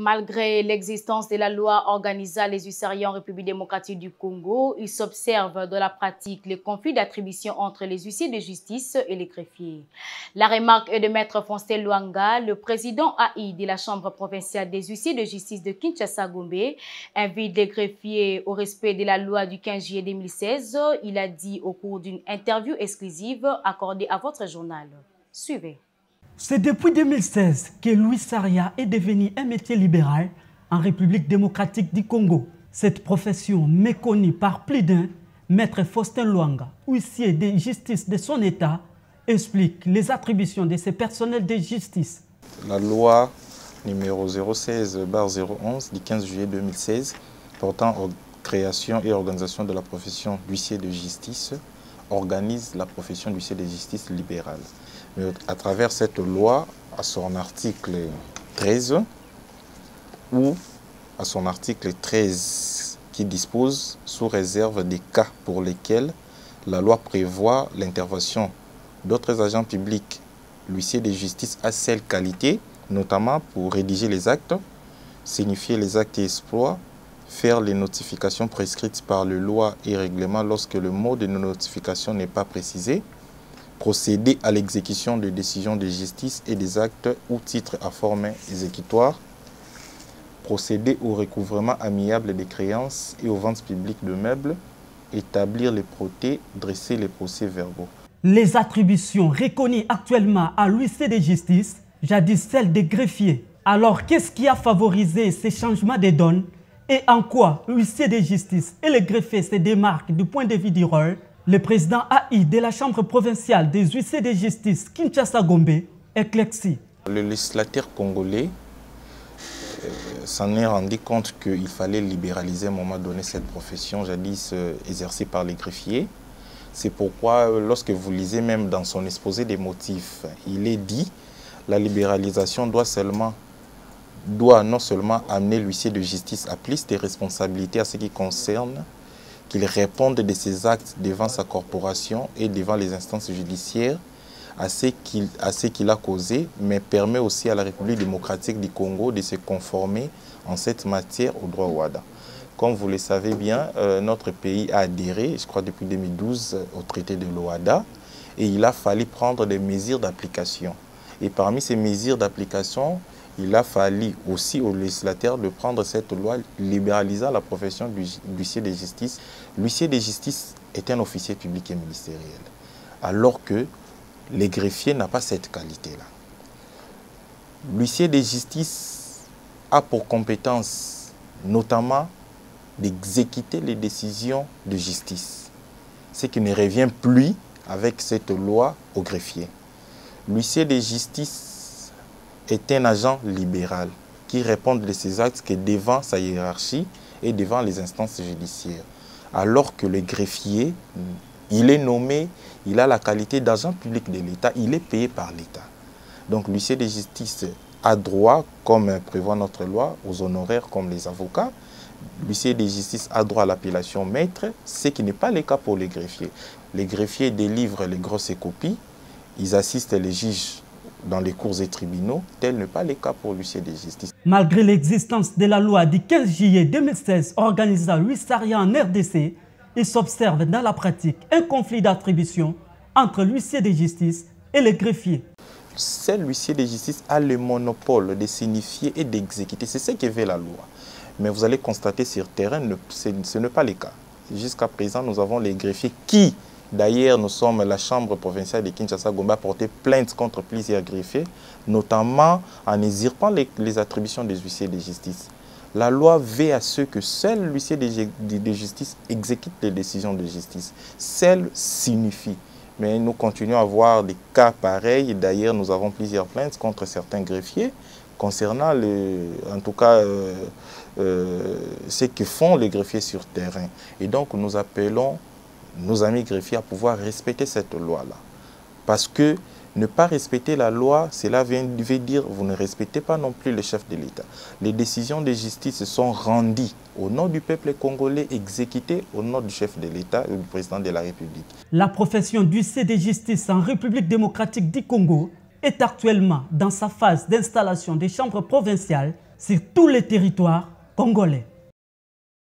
Malgré l'existence de la loi organisant les huissiers en République démocratique du Congo, il s'observe dans la pratique les conflits d'attribution entre les huissiers de justice et les greffiers. La remarque est de Maître Fonstel Luanga, le président AI de la Chambre provinciale des huissiers de justice de Kinshasa-Gombe, invite les greffiers au respect de la loi du 15 juillet 2016. Il a dit au cours d'une interview exclusive accordée à votre journal. Suivez. C'est depuis 2016 que l'huissariat est devenu un métier libéral en République démocratique du Congo. Cette profession méconnue par plus d'un, Maître Fonstel Luanga, huissier de justice de son État, explique les attributions de ces personnels de justice. La loi numéro 016/011 du 15 juillet 2016 portant création et organisation de la profession d'huissier de justice organise la profession d'huissier de justice libérale. Mais à travers cette loi, à son article 13, ou à son article 13 qui dispose sous réserve des cas pour lesquels la loi prévoit l'intervention d'autres agents publics, l'huissier de justice a cette qualité, notamment pour rédiger les actes, signifier les actes et exploits, faire les notifications prescrites par les lois et règlements lorsque le mode de notification n'est pas précisé, procéder à l'exécution de décisions de justice et des actes ou titres à forme exécutoire, procéder au recouvrement amiable des créances et aux ventes publiques de meubles, établir les protêts, dresser les procès-verbaux. Les attributions reconnues actuellement à l'huissier de justice, jadis celles des greffiers. Alors, qu'est-ce qui a favorisé ces changements de donne et en quoi l'huissier de justice et les greffiers se démarquent du point de vue du rôle? Le président AI de la Chambre provinciale des huissiers de justice Kinshasa-Gombe éclaircit. Le législateur congolais s'en est rendu compte qu'il fallait libéraliser à un moment donné cette profession jadis exercée par les greffiers. C'est pourquoi, lorsque vous lisez même dans son exposé des motifs, il est dit que la libéralisation doit non seulement amener l'huissier de justice à plus de responsabilités à ce qui concerne qu'il réponde de ses actes devant sa corporation et devant les instances judiciaires à ce qu'il a causé, mais permet aussi à la République démocratique du Congo de se conformer en cette matière au droit OHADA. Comme vous le savez bien, notre pays a adhéré, je crois depuis 2012, au traité de l'OHADA, et il a fallu prendre des mesures d'application. Et parmi ces mesures d'application, il a fallu aussi au législateur de prendre cette loi libéralisant la profession d'huissier de justice. L'huissier de justice est un officier public et ministériel, alors que les greffiers n'ont pas cette qualité-là. L'huissier de justice a pour compétence notamment d'exécuter les décisions de justice, ce qui ne revient plus avec cette loi au greffier. L'huissier de justice est un agent libéral qui répond de ses actes que devant sa hiérarchie et devant les instances judiciaires. Alors que le greffier, il est nommé, il a la qualité d'agent public de l'État, il est payé par l'État. Donc l'huissier de justice a droit, comme prévoit notre loi, aux honoraires comme les avocats. L'huissier de justice a droit à l'appellation maître, ce qui n'est pas le cas pour les greffiers. Les greffiers délivrent les grosses copies, ils assistent les juges dans les cours et tribunaux, tel n'est pas le cas pour l'huissier de justice. Malgré l'existence de la loi du 15 juillet 2016 organisant l'huissariat en RDC, il s'observe dans la pratique un conflit d'attribution entre l'huissier de justice et les greffiers. Seul l'huissier de justice a le monopole de signifier et d'exécuter. C'est ce que veut la loi. Mais vous allez constater sur terrain, ce n'est pas le cas. Jusqu'à présent, nous avons les greffiers qui, d'ailleurs, nous sommes la Chambre provinciale de Kinshasa-Gombe, a porté plainte contre plusieurs greffiers, notamment en usurpant les attributions des huissiers de justice. La loi veut à ce que seul l'huissier de justice exécute les décisions de justice. Seul signifie. Mais nous continuons à voir des cas pareils. D'ailleurs, nous avons plusieurs plaintes contre certains greffiers concernant, en tout cas, ce que font les greffiers sur terrain. Et donc, nous appelons nos amis greffiers à pouvoir respecter cette loi-là. Parce que ne pas respecter la loi, cela veut dire vous ne respectez pas non plus le chef de l'État. Les décisions de justice sont rendues au nom du peuple congolais, exécutées au nom du chef de l'État et du président de la République. La profession d'huissier de justice en République démocratique du Congo est actuellement dans sa phase d'installation des chambres provinciales sur tous les territoires congolais.